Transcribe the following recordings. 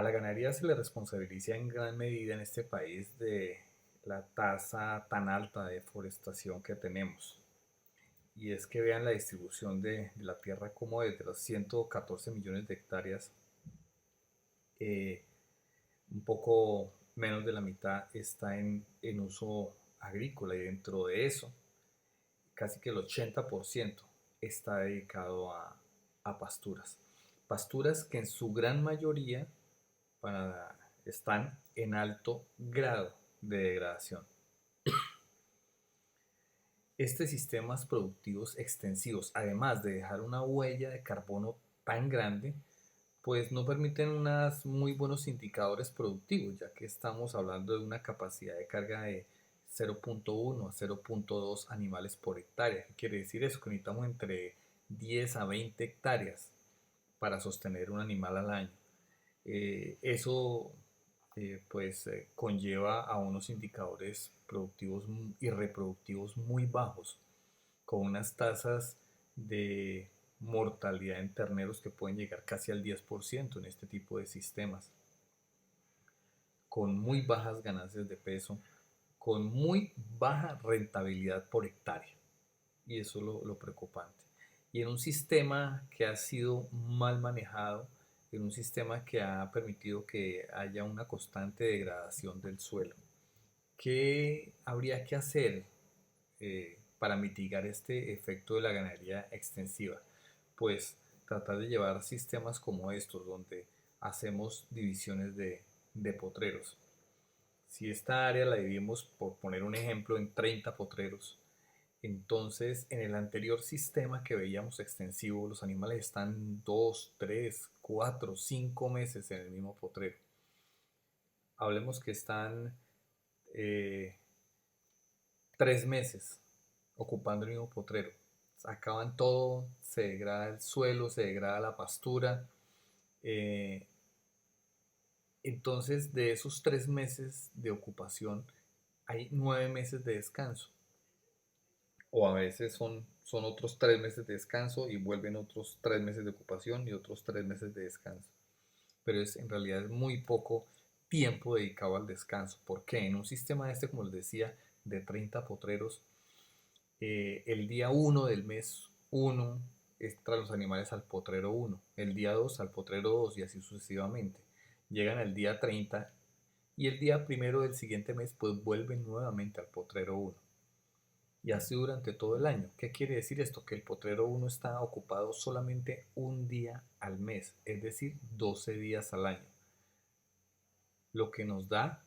A la ganadería se le responsabiliza en gran medida en este país de la tasa tan alta de deforestación que tenemos. Y es que vean la distribución de la tierra como desde los 114 millones de hectáreas, eh, un poco menos de la mitad está en uso agrícola y dentro de eso casi que el 80% está dedicado a pasturas. Pasturas que en su gran mayoría están en alto grado de degradación. Estos sistemas productivos extensivos, además de dejar una huella de carbono tan grande, pues no permiten unos muy buenos indicadores productivos, ya que estamos hablando de una capacidad de carga de 0.1 a 0.2 animales por hectárea. ¿Qué quiere decir eso? Que necesitamos entre 10 a 20 hectáreas para sostener un animal al año. Eso pues conlleva a unos indicadores productivos y reproductivos muy bajos, con unas tasas de mortalidad en terneros que pueden llegar casi al 10% en este tipo de sistemas, con muy bajas ganancias de peso, con muy baja rentabilidad por hectárea. Y eso es lo preocupante. Y en un sistema que ha sido mal manejado, en un sistema que ha permitido que haya una constante degradación del suelo. ¿Qué habría que hacer para mitigar este efecto de la ganadería extensiva? Pues tratar de llevar sistemas como estos, donde hacemos divisiones de potreros. Si esta área la dividimos, por poner un ejemplo, en 30 potreros, entonces en el anterior sistema que veíamos extensivo, los animales están 2, 3, 4, 5 meses en el mismo potrero. Hablemos que están eh, 3 meses ocupando el mismo potrero. Acaban todo, se degrada el suelo, se degrada la pastura. eh, entonces de esos 3 meses de ocupación hay 9 meses de descanso. O a veces son otros 3 meses de descanso y vuelven otros 3 meses de ocupación y otros 3 meses de descanso. Pero en realidad es muy poco tiempo dedicado al descanso. Porque en un sistema este, como les decía, de 30 potreros, el día 1 del mes 1 entran los animales al potrero 1, el día 2 al potrero 2 y así sucesivamente. Llegan al día 30 y el día primero del siguiente mes pues vuelven nuevamente al potrero 1. Y así durante todo el año. ¿Qué quiere decir esto? Que el potrero 1 está ocupado solamente un día al mes, es decir, 12 días al año, lo que nos da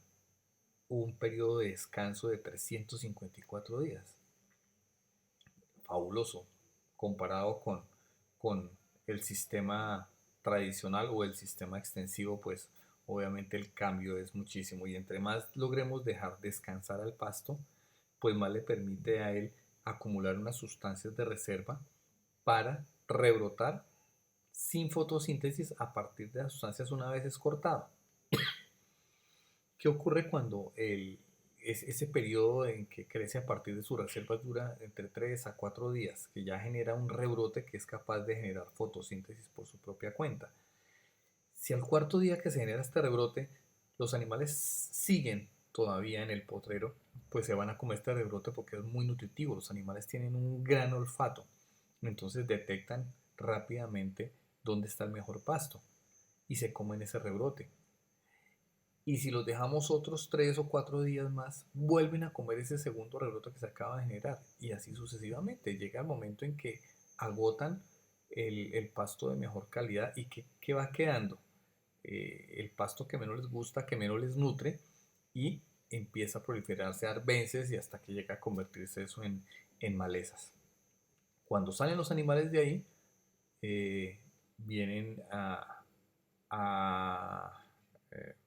un periodo de descanso de 354 días. Fabuloso, comparado con el sistema tradicional o el sistema extensivo, pues obviamente el cambio es muchísimo y entre más logremos dejar descansar al pasto, pues más le permite a él acumular unas sustancias de reserva para rebrotar sin fotosíntesis a partir de las sustancias una vez es cortado. ¿Qué ocurre cuando ese periodo en que crece a partir de su reserva dura entre 3 a 4 días, que ya genera un rebrote que es capaz de generar fotosíntesis por su propia cuenta? Si al cuarto día que se genera este rebrote, los animales siguen todavía en el potrero, pues se van a comer este rebrote porque es muy nutritivo. Los animales tienen un gran olfato, entonces detectan rápidamente dónde está el mejor pasto y se comen ese rebrote. Y si los dejamos otros 3 o 4 días más, vuelven a comer ese segundo rebrote que se acaba de generar. Y así sucesivamente. Llega el momento en que agotan el pasto de mejor calidad y que va quedando el pasto que menos les gusta, que menos les nutre y empieza a proliferarse arbences y hasta que llega a convertirse eso en malezas. Cuando salen los animales de ahí, vienen a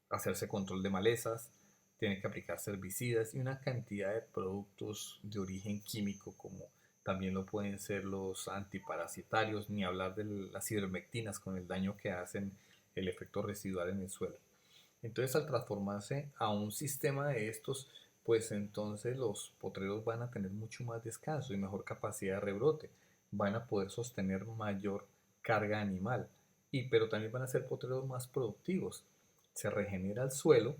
hacerse control de malezas, tienen que aplicarse herbicidas y una cantidad de productos de origen químico como también lo pueden ser los antiparasitarios, ni hablar de las ivermectinas con el daño que hacen el efecto residual en el suelo. Entonces al transformarse a un sistema de estos, pues entonces los potreros van a tener mucho más descanso y mejor capacidad de rebrote, van a poder sostener mayor carga animal, pero también van a ser potreros más productivos. se regenera el suelo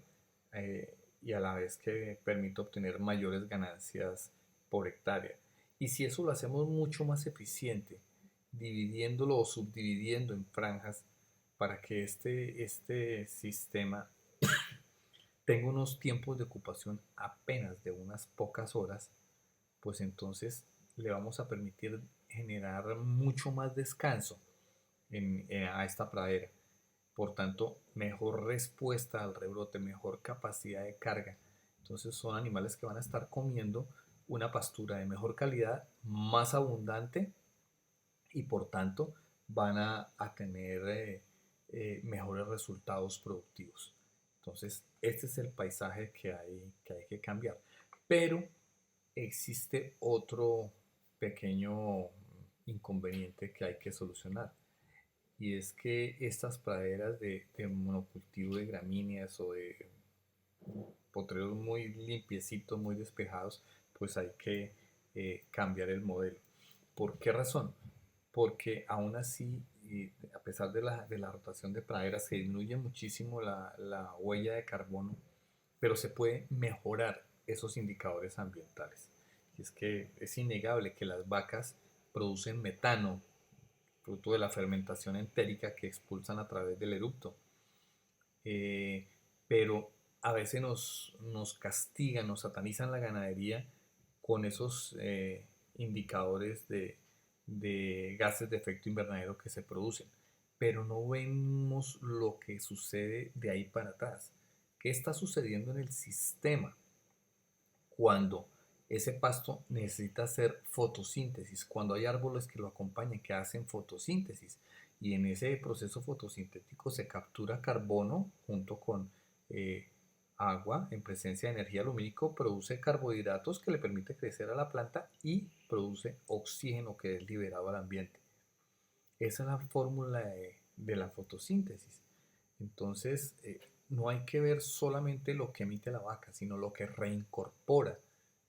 y a la vez que permite obtener mayores ganancias por hectárea. Y si eso lo hacemos mucho más eficiente, dividiéndolo o subdividiendo en franjas para que este sistema tenga unos tiempos de ocupación apenas de unas pocas horas, pues entonces le vamos a permitir generar mucho más descanso a esta pradera. Por tanto, mejor respuesta al rebrote, mejor capacidad de carga. Entonces son animales que van a estar comiendo una pastura de mejor calidad, más abundante y por tanto van a tener mejores resultados productivos. Entonces, este es el paisaje que hay que cambiar. Pero existe otro pequeño inconveniente que hay que solucionar. Y es que estas praderas de monocultivo de gramíneas o de potreros muy limpiecitos, muy despejados, pues hay que cambiar el modelo. ¿Por qué razón? Porque aún así, a pesar de la rotación de praderas, se disminuye muchísimo la huella de carbono, pero se puede mejorar esos indicadores ambientales. Y es que es innegable que las vacas producen metano, fruto de la fermentación entérica que expulsan a través del eructo. Pero a veces nos castigan, nos satanizan la ganadería con esos indicadores de gases de efecto invernadero que se producen. Pero no vemos lo que sucede de ahí para atrás. ¿Qué está sucediendo en el sistema cuando ese pasto necesita hacer fotosíntesis? Cuando hay árboles que lo acompañan, que hacen fotosíntesis. Y en ese proceso fotosintético se captura carbono junto con eh, agua en presencia de energía lumínico, produce carbohidratos que le permite crecer a la planta y produce oxígeno que es liberado al ambiente. Esa es la fórmula de la fotosíntesis. Entonces, no hay que ver solamente lo que emite la vaca, sino lo que reincorpora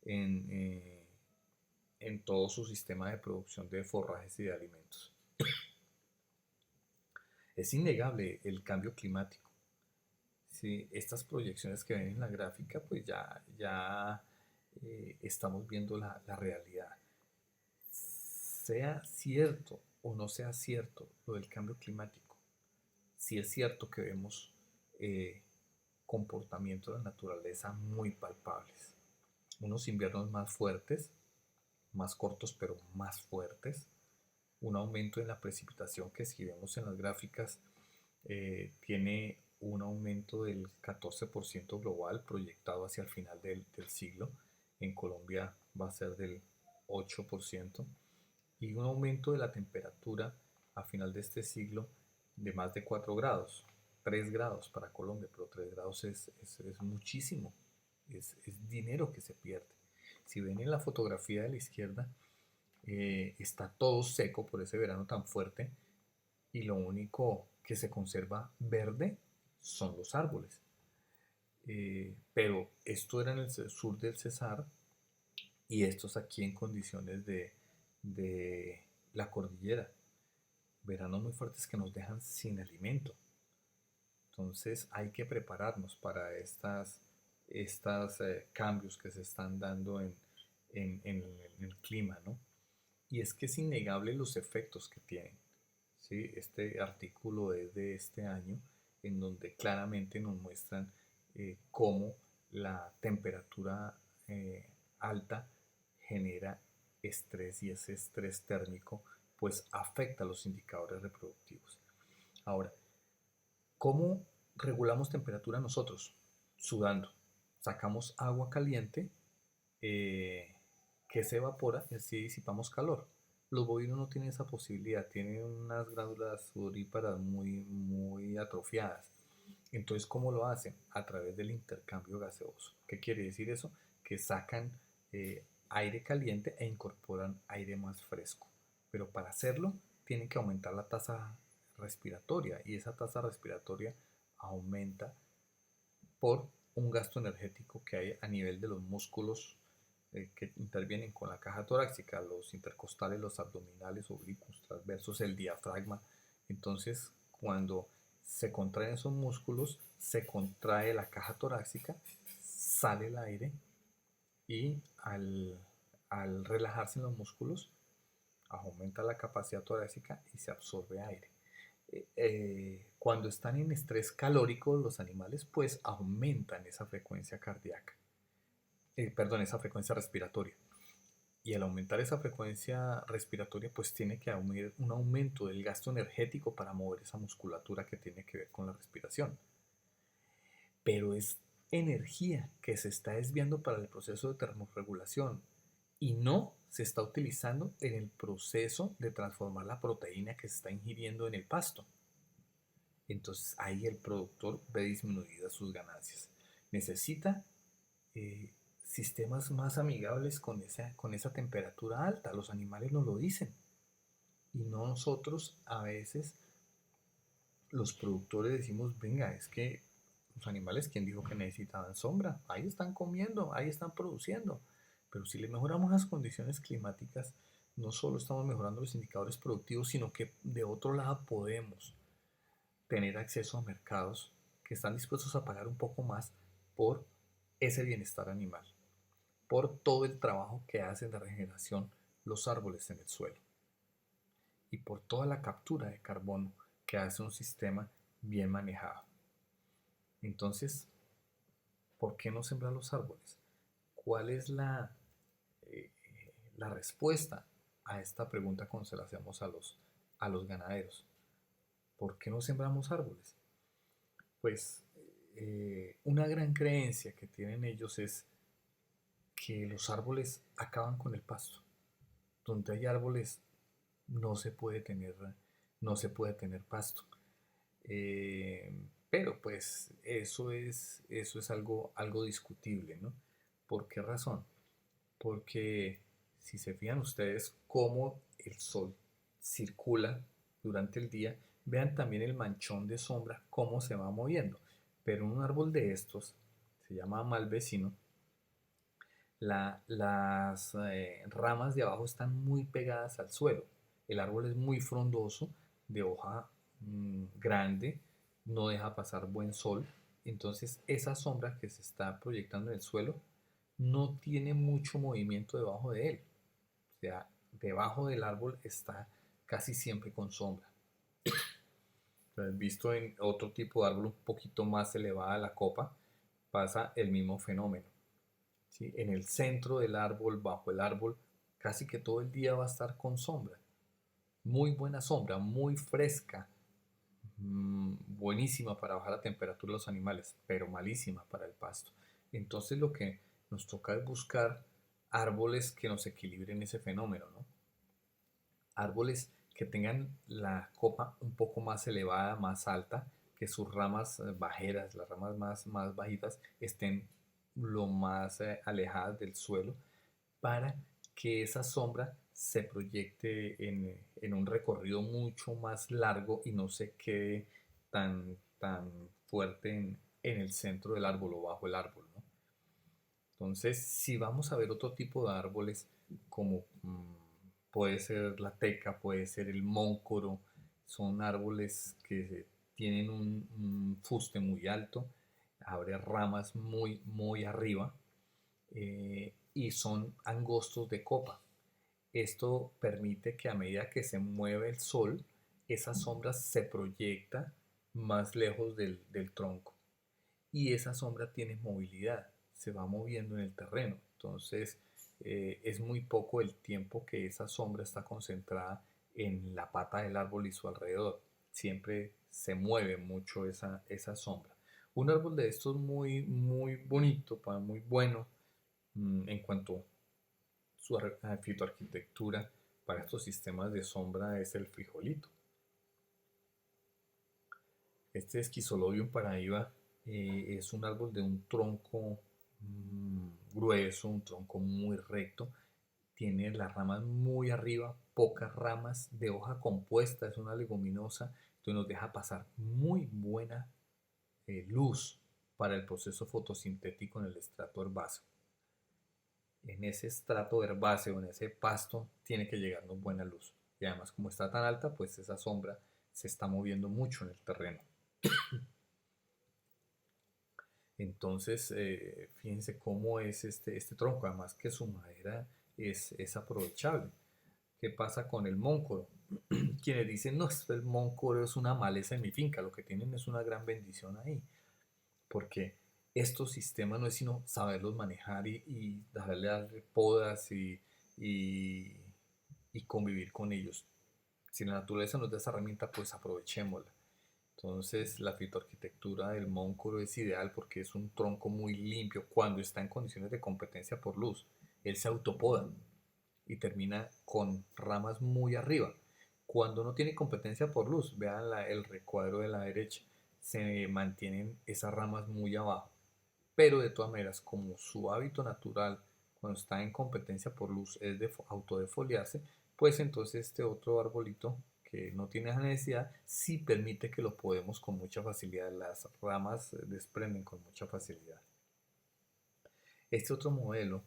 en, eh, en todo su sistema de producción de forrajes y de alimentos. Es innegable el cambio climático. Sí, estas proyecciones que ven en la gráfica, pues ya estamos viendo la realidad. Sea cierto o no sea cierto lo del cambio climático, sí es cierto que vemos eh, comportamientos de la naturaleza muy palpables. Unos inviernos más fuertes, más cortos pero más fuertes. Un aumento en la precipitación que si vemos en las gráficas tiene un aumento del 14% global proyectado hacia el final del siglo. En Colombia va a ser del 8%. Y un aumento de la temperatura a final de este siglo de más de 4 grados, 3 grados para Colombia, pero 3 grados es muchísimo, es dinero que se pierde. Si ven en la fotografía de la izquierda, está todo seco por ese verano tan fuerte y lo único que se conserva verde son los árboles. Pero esto era en el sur del Cesar y estos aquí en condiciones de la cordillera. Veranos muy fuertes que nos dejan sin alimento. Entonces hay que prepararnos para estas cambios que se están dando en el clima, ¿no? Y es que es innegable los efectos que tienen. ¿Sí? Este artículo es de este año, en donde claramente nos muestran cómo la temperatura alta genera estrés y ese estrés térmico pues afecta a los indicadores reproductivos. Ahora, ¿cómo regulamos temperatura nosotros? Sudando. Sacamos agua caliente eh, que se evapora y así disipamos calor. Los bovinos no tienen esa posibilidad, tienen unas glándulas sudoríparas muy atrofiadas. Entonces, ¿cómo lo hacen? A través del intercambio gaseoso. ¿Qué quiere decir eso? Que sacan aire caliente e incorporan aire más fresco. Pero para hacerlo, tienen que aumentar la tasa respiratoria y esa tasa respiratoria aumenta por un gasto energético que hay a nivel de los músculos que intervienen con la caja torácica, los intercostales, los abdominales, oblicuos, transversos, el diafragma. Entonces, cuando se contraen esos músculos, se contrae la caja torácica, sale el aire y al relajarse en los músculos, aumenta la capacidad torácica y se absorbe aire. Cuando están en estrés calórico los animales, pues aumentan esa frecuencia cardíaca, perdón, esa frecuencia respiratoria. Y al aumentar esa frecuencia respiratoria, pues tiene que haber un aumento del gasto energético para mover esa musculatura que tiene que ver con la respiración. Pero es energía que se está desviando para el proceso de termorregulación y no se está utilizando en el proceso de transformar la proteína que se está ingiriendo en el pasto. Entonces ahí el productor ve disminuidas sus ganancias. Necesita eh, sistemas más amigables con esa temperatura alta. Los animales nos lo dicen. Y no nosotros a veces, los productores, decimos, venga, es que los animales, ¿quién dijo que necesitaban sombra? Ahí están comiendo, ahí están produciendo. Pero si le mejoramos las condiciones climáticas, no solo estamos mejorando los indicadores productivos, sino que de otro lado podemos tener acceso a mercados que están dispuestos a pagar un poco más por ese bienestar animal, por todo el trabajo que hacen de regeneración los árboles en el suelo y por toda la captura de carbono que hace un sistema bien manejado. Entonces, ¿por qué no sembrar los árboles? ¿Cuál es eh, la respuesta a esta pregunta cuando se la hacemos a los ganaderos? ¿Por qué no sembramos árboles? Pues una gran creencia que tienen ellos es que los árboles acaban con el pasto. Donde hay árboles no se puede tener, no se puede tener pasto. Eh, pero pues eso es algo discutible, ¿no? ¿Por qué razón? Porque si se fijan ustedes cómo el sol circula durante el día, vean también el manchón de sombra, cómo se va moviendo. Pero un árbol de estos, se llama malvecino, las ramas de abajo están muy pegadas al suelo. El árbol es muy frondoso, de hoja grande, no deja pasar buen sol. Entonces esa sombra que se está proyectando en el suelo no tiene mucho movimiento debajo de él. O sea, debajo del árbol está casi siempre con sombra. Entonces, visto en otro tipo de árbol un poquito más elevada la copa, pasa el mismo fenómeno. ¿Sí? En el centro del árbol, bajo el árbol, casi que todo el día va a estar con sombra. Muy buena sombra, muy fresca, buenísima para bajar la temperatura de los animales, pero malísima para el pasto. Entonces lo que nos toca es buscar árboles que nos equilibren ese fenómeno, ¿no? Árboles que tengan la copa un poco más elevada, más alta, que sus ramas bajeras, las ramas más bajitas, estén lo más alejadas del suelo para que esa sombra se proyecte en un recorrido mucho más largo y no se quede tan fuerte en el centro del árbol o bajo el árbol, ¿no? Entonces, si vamos a ver otro tipo de árboles, como puede ser la teca, puede ser el móncoro, son árboles que tienen un fuste muy alto, abre ramas muy arriba y son angostos de copa. Esto permite que a medida que se mueve el sol, esa sombra se proyecta más lejos del tronco y esa sombra tiene movilidad, se va moviendo en el terreno. Entonces es muy poco el tiempo que esa sombra está concentrada en la pata del árbol y su alrededor. Siempre se mueve mucho esa sombra. Un árbol de estos muy bonito, muy bueno en cuanto a su fitoarquitectura para estos sistemas de sombra es el frijolito. Este Schizolobium paraiba es un árbol de un tronco grueso, un tronco muy recto, tiene las ramas muy arriba, pocas ramas, de hoja compuesta, es una leguminosa, entonces nos deja pasar muy buena luz para el proceso fotosintético en el estrato herbáceo. En ese estrato herbáceo, en ese pasto, tiene que llegarnos buena luz. Y además, como está tan alta, pues esa sombra se está moviendo mucho en el terreno. Entonces, fíjense cómo es este tronco, además que su madera es aprovechable. ¿Qué pasa con el móncoro? Quienes dicen, no, el móncoro es una maleza en mi finca, lo que tienen es una gran bendición ahí, porque estos sistemas no es sino saberlos manejar y darle podas y, y convivir con ellos. Si la naturaleza nos da esa herramienta, pues aprovechémosla. Entonces, la fitoarquitectura del móncoro es ideal porque es un tronco muy limpio cuando está en condiciones de competencia por luz. Él se autopoda y termina con ramas muy arriba. Cuando no tiene competencia por luz, vean el recuadro de la derecha, se mantienen esas ramas muy abajo. Pero de todas maneras, como su hábito natural cuando está en competencia por luz es de autodefoliarse, pues entonces este otro arbolito que no tiene esa necesidad sí permite que lo podemos con mucha facilidad. Las ramas desprenden con mucha facilidad. Este otro modelo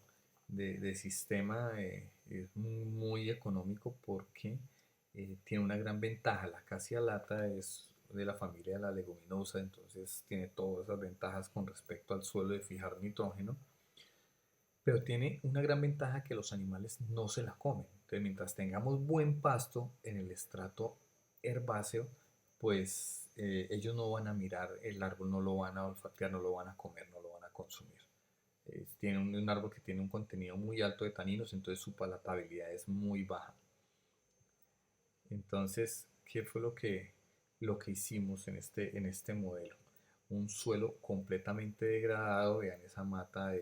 de sistema es muy económico porque tiene una gran ventaja. La acacia lata es de la familia de la leguminosa, entonces tiene todas esas ventajas con respecto al suelo de fijar nitrógeno, pero tiene una gran ventaja que los animales no se la comen. Entonces, mientras tengamos buen pasto en el estrato herbáceo, pues ellos no van a mirar el árbol, no lo van a olfatear, no lo van a comer, no lo van a consumir. Tiene un árbol que tiene un contenido muy alto de taninos, entonces su palatabilidad es muy baja. Entonces, ¿qué fue lo que hicimos en este modelo? Un suelo completamente degradado, vean esa mata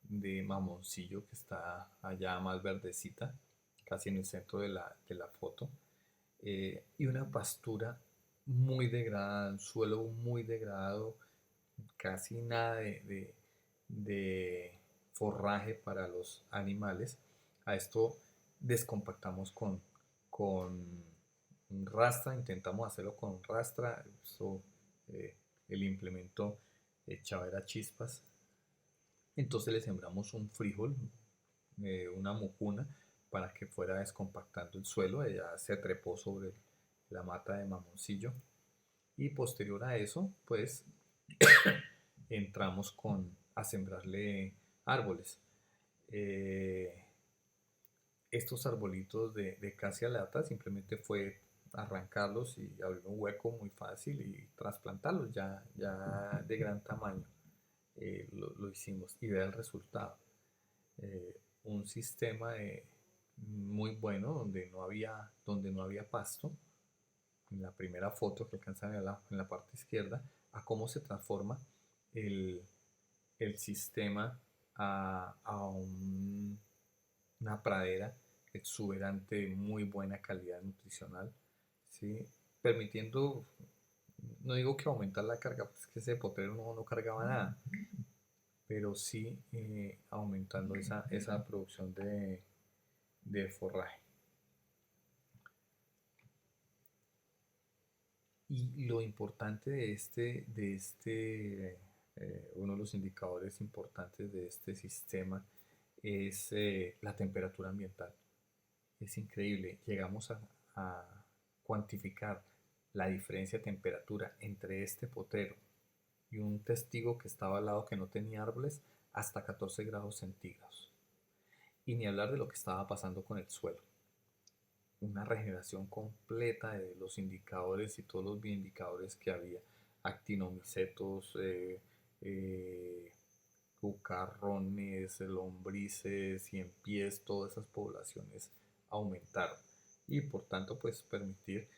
de mamoncillo que está allá más verdecita, casi en el centro de la foto, y una pastura muy degradada, un suelo muy degradado, casi nada de forraje para los animales. A esto descompactamos con un rastra, intentamos hacerlo con rastra, eso, eh, el implemento echaba era chispas. Entonces le sembramos un frijol, una mucuna, para que fuera descompactando el suelo. Ella se trepó sobre la mata de mamoncillo y posterior a eso, pues entramos a sembrarle árboles. Eh, Estos arbolitos de casia lata simplemente fue arrancarlos y abrir un hueco muy fácil y trasplantarlos ya de gran tamaño. Lo hicimos y vea el resultado. Un sistema muy bueno donde no había pasto. En la primera foto que alcanzan en la parte izquierda, a cómo se transforma el, el sistema a una pradera exuberante de muy buena calidad nutricional, ¿sí? Permitiendo, no digo que aumentar la carga, pues que ese potrero no cargaba nada, pero sí aumentando esa producción de forraje. Y lo importante uno de los indicadores importantes de este sistema es la temperatura ambiental. Es increíble, llegamos a cuantificar la diferencia de temperatura entre este potrero y un testigo que estaba al lado que no tenía árboles hasta 14 grados centígrados. Y ni hablar de lo que estaba pasando con el suelo. Una regeneración completa de los indicadores y todos los bioindicadores que había, actinomicetos, cucarrones, lombrices y en pies, todas esas poblaciones aumentaron y por tanto pues permitir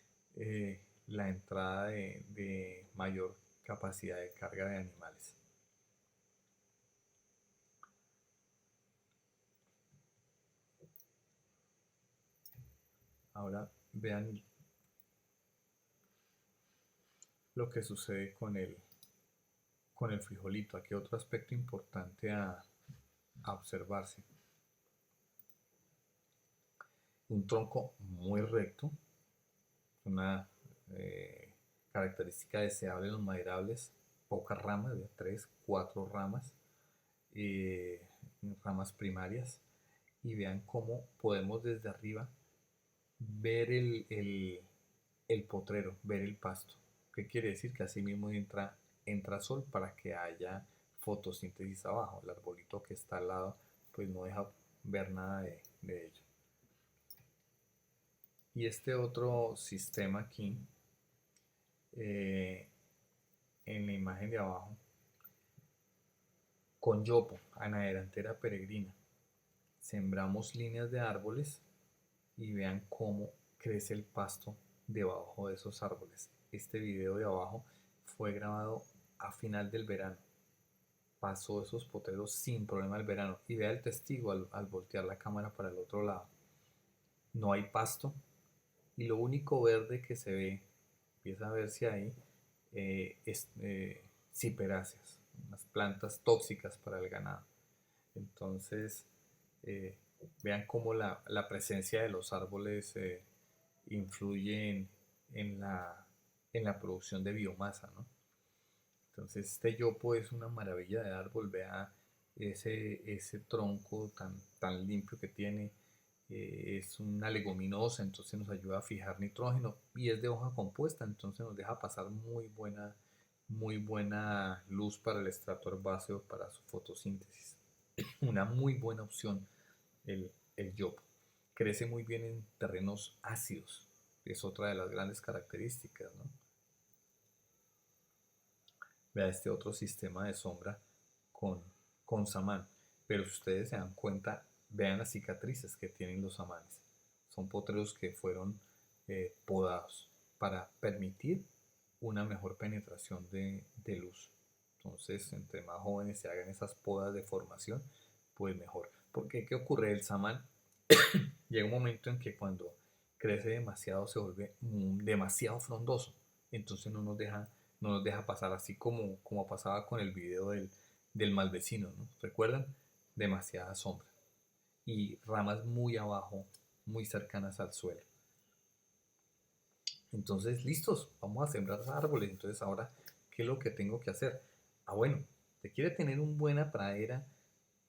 la entrada de mayor capacidad de carga de animales. Ahora vean lo que sucede con el frijolito. Aquí otro aspecto importante a observarse. Un tronco muy recto, una eh, característica deseable en los maderables, pocas ramas, de 3, 4 ramas, eh, ramas primarias, y vean cómo podemos desde arriba ver el potrero, ver el pasto, ¿ok? ¿Qué quiere decir? Que así mismo entra sol para que haya fotosíntesis abajo. El arbolito que está al lado pues no deja ver nada de ello. Y este otro sistema aquí, eh, en la imagen de abajo, con yopo, anaderantera peregrina, sembramos líneas de árboles y vean cómo crece el pasto debajo de esos árboles. Este video de abajo fue grabado a final del verano. Pasó esos potreros sin problema el verano. Y vea el testigo al voltear la cámara para el otro lado. No hay pasto y lo único verde que se ve, empieza a verse ahí, es ciperáceas, unas plantas tóxicas para el ganado. Entonces, eh, vean cómo la presencia de los árboles influye en la producción de biomasa, ¿no? Entonces, este yopo es una maravilla de árbol. Vea ese tronco tan limpio que tiene. Es una leguminosa, entonces nos ayuda a fijar nitrógeno y es de hoja compuesta, entonces nos deja pasar muy buena luz para el estrato herbáceo para su fotosíntesis. Una muy buena opción el yopo. Crece muy bien en terrenos ácidos, es otra de las grandes características, ¿no? Vea este otro sistema de sombra con, con samán. Pero si ustedes se dan cuenta, vean las cicatrices que tienen los samanes. Son potreros que fueron podados para permitir una mejor penetración de luz. Entonces, entre más jóvenes se hagan esas podas de formación, pues mejor. Porque, ¿qué ocurre? El samán llega un momento en que cuando crece demasiado se vuelve demasiado frondoso. Entonces no nos deja pasar, así como pasaba con el video del mal vecino, ¿no? ¿Recuerdan? Demasiada sombra y ramas muy abajo, muy cercanas al suelo. Entonces, listos, vamos a sembrar árboles. Entonces, ahora, ¿qué es lo que tengo que hacer? Ah, bueno, te quiere tener una buena pradera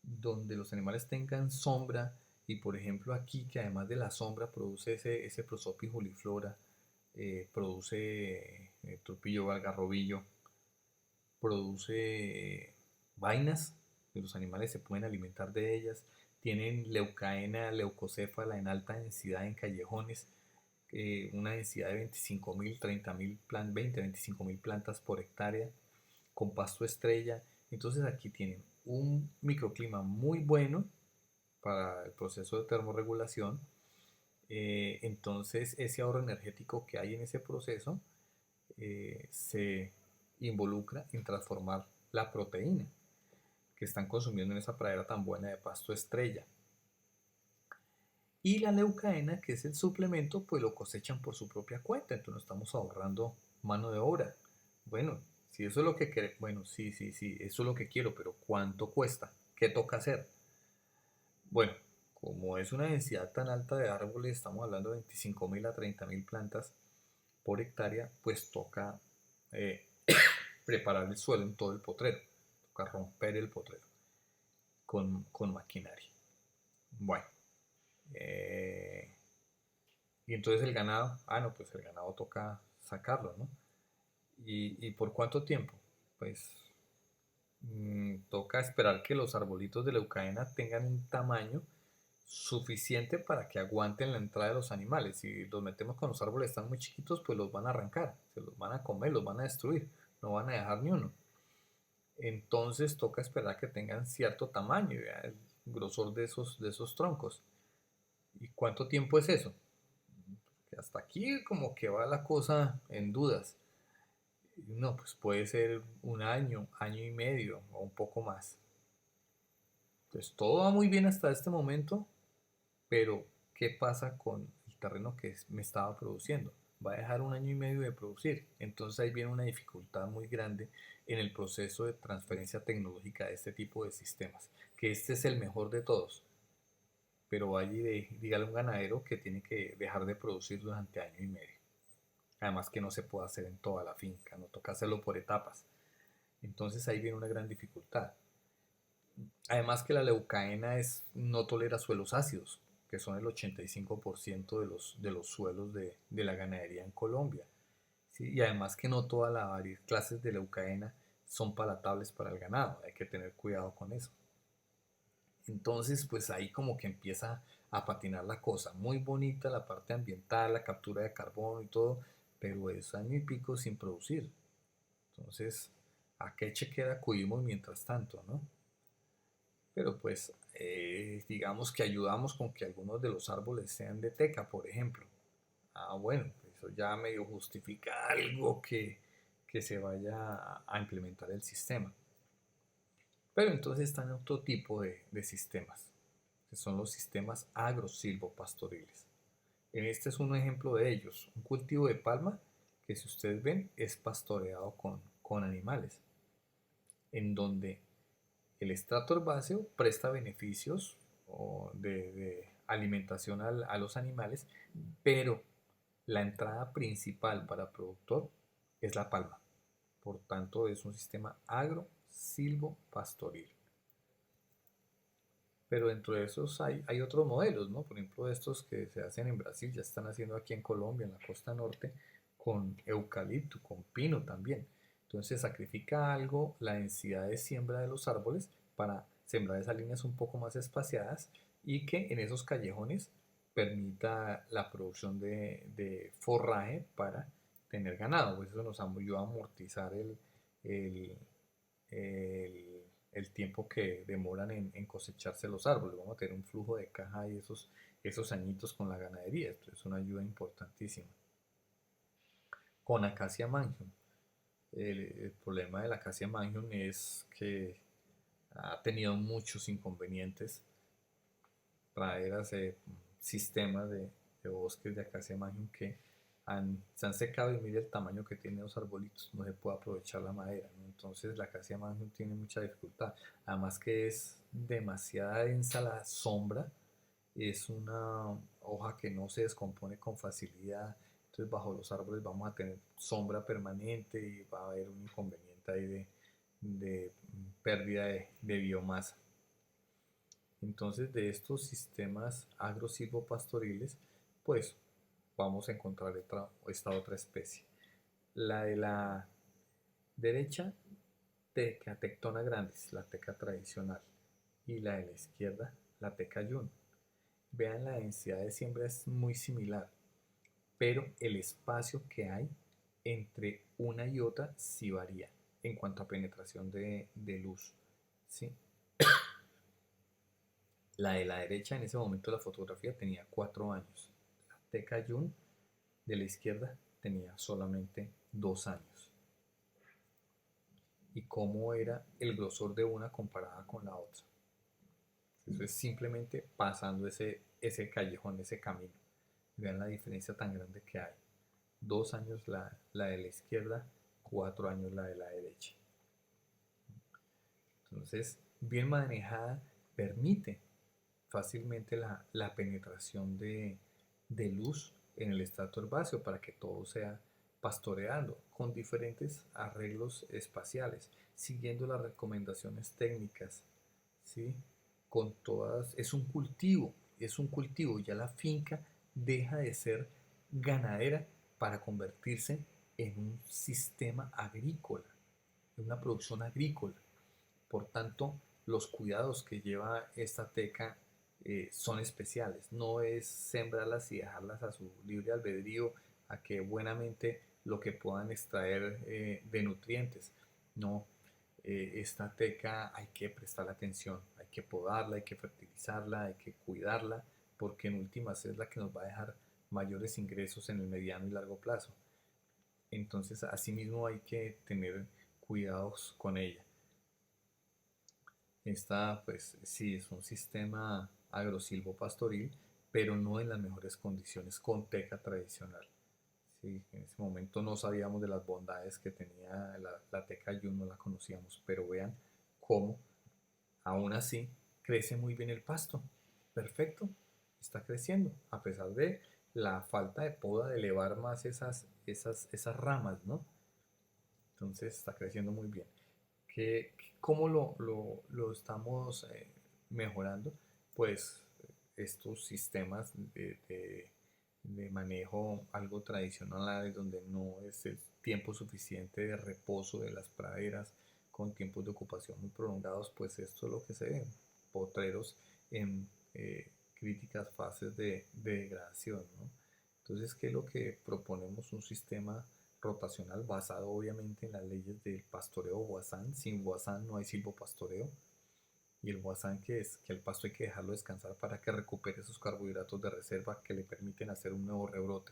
donde los animales tengan sombra y, por ejemplo, aquí, que además de la sombra produce ese prosopis juliflora, produce tropillo algarrobillo, produce vainas, que los animales se pueden alimentar de ellas, tienen leucaena, leucocéfala en alta densidad en callejones, una densidad de 25.000, 30.000, 20, 25.000 plantas por hectárea, con pasto estrella. Entonces aquí tienen un microclima muy bueno para el proceso de termorregulación. Entonces ese ahorro energético que hay en ese proceso se involucra en transformar la proteína que están consumiendo en esa pradera tan buena de pasto estrella. Y la leucaena, que es el suplemento, pues lo cosechan por su propia cuenta, entonces estamos ahorrando mano de obra. Bueno, si eso es lo que quiero, bueno, sí, eso es lo que quiero, pero ¿cuánto cuesta? ¿Qué toca hacer? Bueno, como es una densidad tan alta de árboles, estamos hablando de 25.000 a 30.000 plantas por hectárea, pues toca preparar el suelo en todo el potrero, toca romper el potrero con maquinaria. Bueno, y entonces el ganado, no, pues el ganado toca sacarlo, ¿no? ¿Y por cuánto tiempo? Pues toca esperar que los arbolitos de leucaena tengan un tamaño suficiente para que aguanten la entrada de los animales. Si los metemos con los árboles están muy chiquitos, pues los van a arrancar, se los van a comer, los van a destruir, no van a dejar ni uno. Entonces toca esperar que tengan cierto tamaño, ¿ya? El grosor de esos troncos. ¿Y cuánto tiempo es eso? Que hasta aquí como que va la cosa en dudas. No, pues puede ser un año, año y medio o un poco más. Pues todo va muy bien hasta este momento, pero ¿qué pasa con el terreno que me estaba produciendo? Va a dejar un año y medio de producir. Entonces ahí viene una dificultad muy grande en el proceso de transferencia tecnológica de este tipo de sistemas, que este es el mejor de todos. Pero vaya y dígale a un ganadero que tiene que dejar de producir durante año y medio. Además que no se puede hacer en toda la finca, no toca hacerlo por etapas. Entonces ahí viene una gran dificultad. Además que la leucaena no tolera suelos ácidos, que son el 85% de los suelos de la ganadería en Colombia. ¿sí? Y además que no todas las clases de leucaena son palatables para el ganado, hay que tener cuidado con eso. Entonces, pues ahí como que empieza a patinar la cosa. Muy bonita la parte ambiental, la captura de carbono y todo, pero es año y pico sin producir. Entonces, ¿a qué chequera acudimos mientras tanto, no? Pero pues, digamos que ayudamos con que algunos de los árboles sean de teca, por ejemplo. Ah, bueno, eso ya medio justifica algo que se vaya a implementar el sistema. Pero entonces están otro tipo de sistemas, que son los sistemas agrosilvopastoriles. En este es un ejemplo de ellos, un cultivo de palma que si ustedes ven es pastoreado con animales, en donde el estrato herbáceo presta beneficios de alimentación a los animales, pero la entrada principal para productor es la palma. Por tanto, es un sistema agro-silvopastoril. Pero dentro de esos hay otros modelos, ¿no? Por ejemplo, estos que se hacen en Brasil, ya están haciendo aquí en Colombia, en la costa norte, con eucalipto, con pino también. Entonces se sacrifica algo la densidad de siembra de los árboles para sembrar esas líneas un poco más espaciadas y que en esos callejones permita la producción de forraje para tener ganado. Pues eso nos ayuda a amortizar el, el, el tiempo que demoran en cosecharse los árboles. Vamos a tener un flujo de caja y esos añitos con la ganadería. Esto es una ayuda importantísima. Con Acacia Mangium. El problema de la Acacia Mangium es que ha tenido muchos inconvenientes praderas, sistemas de bosques de Acacia Mangium que se han secado y mire el tamaño que tienen los arbolitos, no se puede aprovechar la madera, ¿no? Entonces la Acacia Mangium tiene mucha dificultad, además que es demasiada densa la sombra, es una hoja que no se descompone con facilidad, entonces bajo los árboles vamos a tener sombra permanente y va a haber un inconveniente ahí de pérdida de biomasa. Entonces de estos sistemas agrosilvopastoriles, pues vamos a encontrar esta otra especie. La de la derecha, Teca tectona grandis, la teca tradicional, y la de la izquierda, la teca yun. Vean, la densidad de siembra es muy similar, pero el espacio que hay entre una y otra sí varía en cuanto a penetración de luz, ¿sí? La de la derecha en ese momento de la fotografía tenía 4 años. La teca yun de la izquierda tenía solamente 2 años. Y cómo era el grosor de una comparada con la otra. Eso es simplemente pasando ese callejón, ese camino. Vean la diferencia tan grande que hay. 2 años la de la izquierda, 4 años la de la derecha. Entonces, bien manejada, permite fácilmente la penetración de luz en el estrato herbáceo para que todo sea pastoreando con diferentes arreglos espaciales, siguiendo las recomendaciones técnicas, ¿sí? Con todas, es un cultivo, ya la finca deja de ser ganadera para convertirse en un sistema agrícola, en una producción agrícola. Por tanto, los cuidados que lleva esta teca son especiales. No es sembrarlas y dejarlas a su libre albedrío, a que buenamente lo que puedan extraer de nutrientes. No, esta teca hay que prestarle atención, hay que podarla, hay que fertilizarla, hay que cuidarla, porque en últimas es la que nos va a dejar mayores ingresos en el mediano y largo plazo. Entonces, asimismo hay que tener cuidados con ella. Esta, pues sí, es un sistema agrosilvopastoril, pero no en las mejores condiciones con teca tradicional. Sí, en ese momento no sabíamos de las bondades que tenía la teca yun, no la conocíamos, pero vean cómo aún así crece muy bien el pasto. Perfecto, está creciendo, a pesar de la falta de poda de elevar más esas ramas, ¿no? Entonces está creciendo muy bien. ¿Cómo lo estamos mejorando? Pues estos sistemas de manejo algo tradicionales donde no es tiempo suficiente de reposo de las praderas, con tiempos de ocupación muy prolongados, pues esto es lo que se ve, potreros en críticas fases de degradación, ¿no? Entonces, ¿qué es lo que proponemos? Un sistema rotacional basado obviamente en las leyes del pastoreo Boissin. Sin Boissin no hay silvopastoreo. Y el Boissin, que es que el pasto hay que dejarlo descansar para que recupere esos carbohidratos de reserva que le permiten hacer un nuevo rebrote.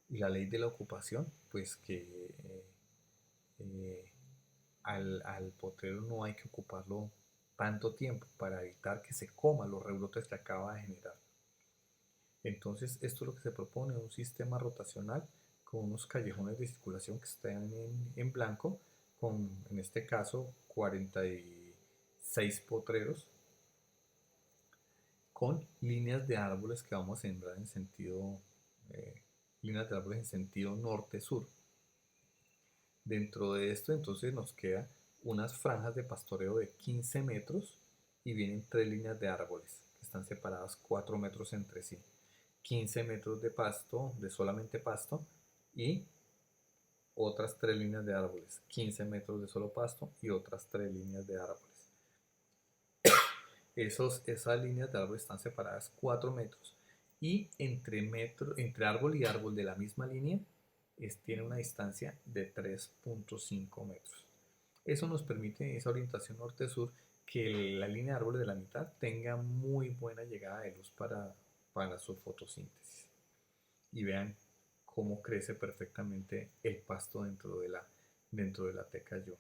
Y la ley de la ocupación, pues que eh, al potrero no hay que ocuparlo tanto tiempo para evitar que se coma los rebrotes que acaba de generar. Entonces, esto es lo que se propone, un sistema rotacional con unos callejones de circulación que estén en blanco, con en este caso 46 potreros, con líneas de árboles que vamos a sembrar en sentido, eh, líneas de árboles en sentido norte-sur. Dentro de esto entonces nos quedan unas franjas de pastoreo de 15 metros y vienen tres líneas de árboles que están separadas 4 metros entre sí. 15 metros de pasto, de solamente pasto, y otras tres líneas de árboles. 15 metros de solo pasto y otras tres líneas de árboles. Esas líneas de árboles están separadas 4 metros y entre árbol y árbol de la misma línea tiene una distancia de 3.5 metros. Eso nos permite, esa orientación norte-sur, que la línea de árboles de la mitad tenga muy buena llegada de luz para su fotosíntesis. Y vean cómo crece perfectamente el pasto dentro de la teca yo,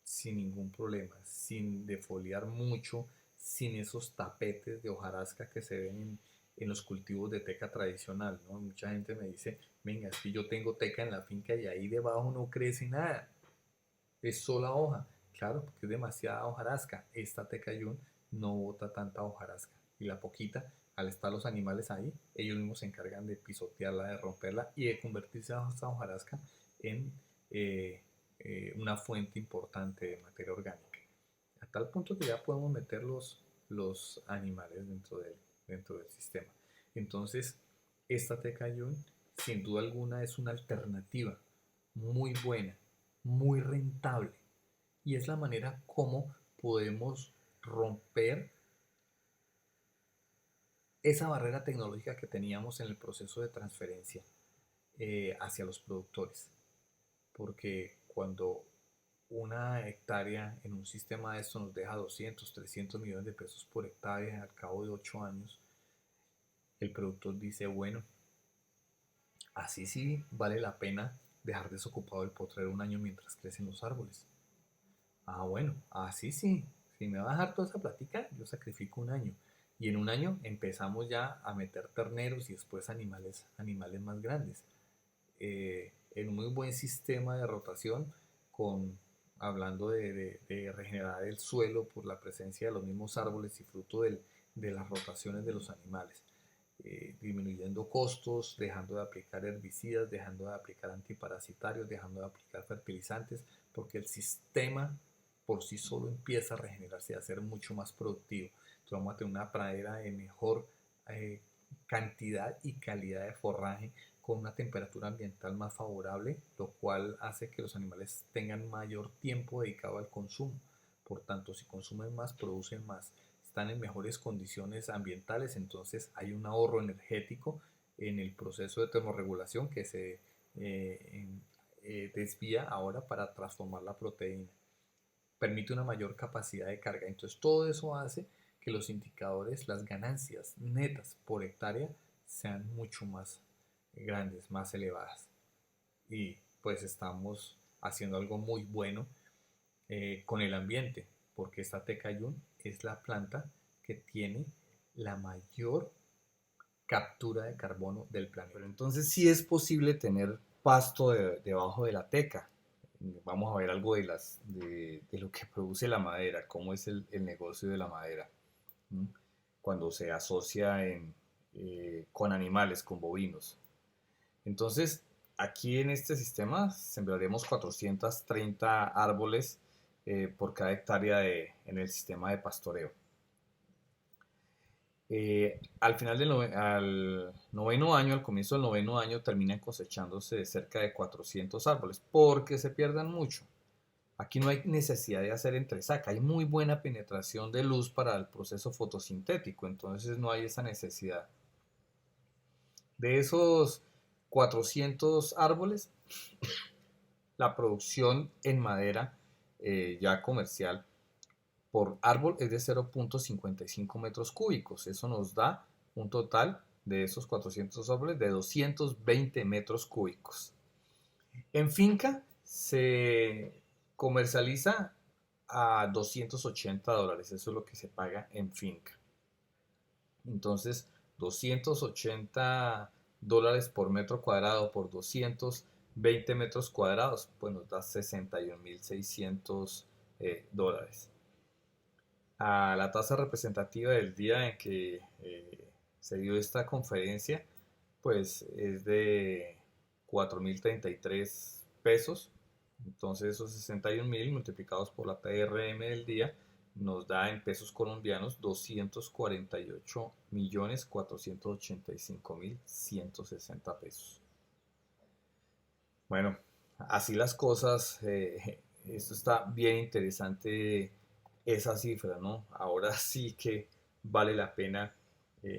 sin ningún problema, sin defoliar mucho, sin esos tapetes de hojarasca que se ven en los cultivos de teca tradicional, ¿no? Mucha gente me dice, venga, es que yo tengo teca en la finca y ahí debajo no crece nada, es sola hoja. Claro, porque es demasiada hojarasca. Esta tecayún no bota tanta hojarasca. Y la poquita, al estar los animales ahí, ellos mismos se encargan de pisotearla, de romperla y de convertirse esa hojarasca en una fuente importante de materia orgánica. A tal punto que ya podemos meter los animales dentro del sistema. Entonces, esta tecayún, sin duda alguna, es una alternativa muy buena, muy rentable. Y es la manera como podemos romper esa barrera tecnológica que teníamos en el proceso de transferencia hacia los productores. Porque cuando una hectárea en un sistema de esto nos deja 200, 300 millones de pesos por hectárea al cabo de 8 años, el productor dice, bueno, así sí vale la pena dejar desocupado el potrero un año mientras crecen los árboles. Ah, bueno, así sí. Si me va a dejar toda esa plática, yo sacrifico un año. Y en un año empezamos ya a meter terneros y después animales más grandes. En un muy buen sistema de rotación, hablando de regenerar el suelo por la presencia de los mismos árboles y fruto de las rotaciones de los animales. Disminuyendo costos, dejando de aplicar herbicidas, dejando de aplicar antiparasitarios, dejando de aplicar fertilizantes, porque el sistema por sí solo empieza a regenerarse y a ser mucho más productivo. Entonces vamos a tener una pradera de mejor eh, cantidad y calidad de forraje con una temperatura ambiental más favorable, lo cual hace que los animales tengan mayor tiempo dedicado al consumo. Por tanto, si consumen más, producen más, están en mejores condiciones ambientales, entonces hay un ahorro energético en el proceso de termorregulación que se desvía ahora para transformar la proteína. Permite una mayor capacidad de carga. Entonces todo eso hace que los indicadores, las ganancias netas por hectárea sean mucho más grandes, más elevadas. Y pues estamos haciendo algo muy bueno con el ambiente, porque esta tecayún es la planta que tiene la mayor captura de carbono del planeta. Pero entonces sí es posible tener pasto debajo de la teca. Vamos a ver algo de lo que produce la madera, cómo es el negocio de la madera, ¿m? Cuando se asocia con animales, con bovinos. Entonces, aquí en este sistema sembraremos 430 árboles por cada hectárea en el sistema de pastoreo. Al final al noveno año, al comienzo del noveno año, terminan cosechándose cerca de 400 árboles porque se pierdan mucho. Aquí no hay necesidad de hacer entresaca, hay muy buena penetración de luz para el proceso fotosintético, entonces no hay esa necesidad. De esos 400 árboles, la producción en madera ya comercial por árbol es de 0,55 metros cúbicos. Eso nos da un total de esos 400 árboles de 220 metros cúbicos. En finca se comercializa a $280. Eso es lo que se paga en finca. Entonces, $280 por metro cuadrado por 220 metros cuadrados, pues nos da 61.600 dólares. A la tasa representativa del día en que se dio esta conferencia, pues es de 4.033 pesos. Entonces esos 61.000 multiplicados por la PRM del día nos da en pesos colombianos 248.485.160 pesos. Bueno, así las cosas, esto está bien interesante esa cifra, ¿no? Ahora sí que vale la pena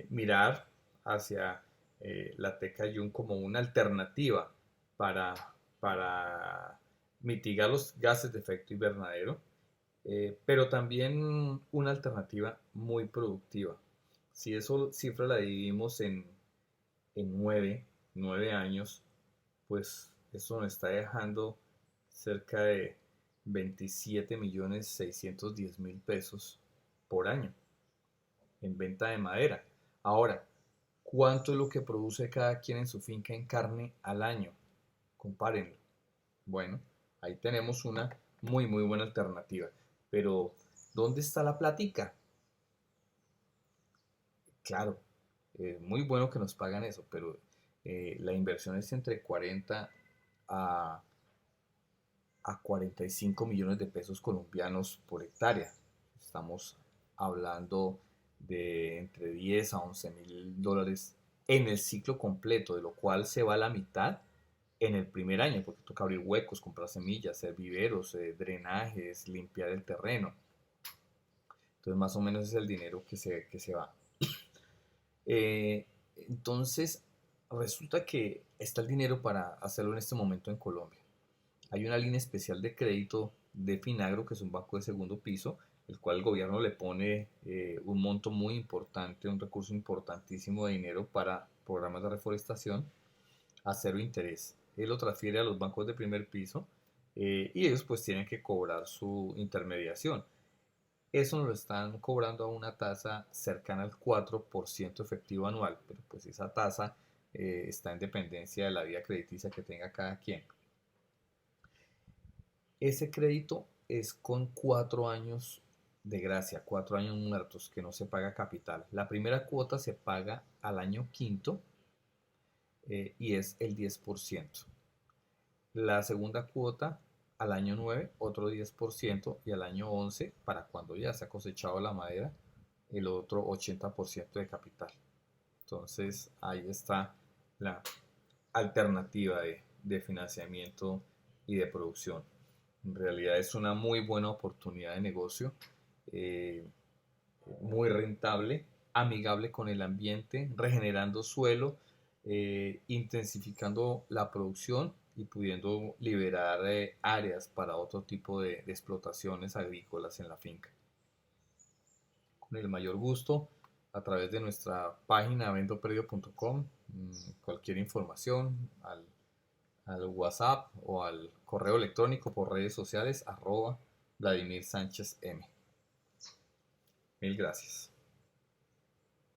mirar hacia la teca Yum como una alternativa para, para mitigar los gases de efecto invernadero, pero también una alternativa muy productiva. Si esa cifra la dividimos en 9 años, pues eso nos está dejando cerca de 27.610.000 pesos por año en venta de madera. Ahora, ¿cuánto es lo que produce cada quien en su finca en carne al año? Compárenlo. Bueno, ahí tenemos una muy buena alternativa. Pero, ¿dónde está la plática? Claro, muy bueno que nos pagan eso, pero la inversión es entre 40 a, a 45 millones de pesos colombianos por hectárea. Estamos hablando de entre 10 a 11.000 dólares en el ciclo completo, de lo cual se va la mitad en el primer año, porque toca abrir huecos, comprar semillas, hacer viveros, drenajes, limpiar el terreno. Entonces, más o menos es el dinero que se va. Eh, entonces, resulta que está el dinero para hacerlo en este momento en Colombia. Hay una línea especial de crédito de Finagro, que es un banco de segundo piso, el cual el gobierno le pone un monto muy importante, un recurso importantísimo de dinero para programas de reforestación a cero interés. Él lo transfiere a los bancos de primer piso y ellos pues tienen que cobrar su intermediación. Eso nos lo están cobrando a una tasa cercana al 4% efectivo anual, pero pues esa tasa está en dependencia de la vida crediticia que tenga cada quien. Ese crédito es con 4 años de gracia, 4 años muertos, que no se paga capital. La primera cuota se paga al año quinto y es el 10%. La segunda cuota al año 9, otro 10%, y al año 11, para cuando ya se ha cosechado la madera, el otro 80% de capital. Entonces ahí está la alternativa de financiamiento y de producción. En realidad es una muy buena oportunidad de negocio, eh, muy rentable, amigable con el ambiente, regenerando suelo, intensificando la producción y pudiendo liberar áreas para otro tipo de explotaciones agrícolas en la finca. Con el mayor gusto, a través de nuestra página vendopredio.com, cualquier información al WhatsApp o al correo electrónico por redes sociales @ Vladimir Sánchez M. Mil gracias.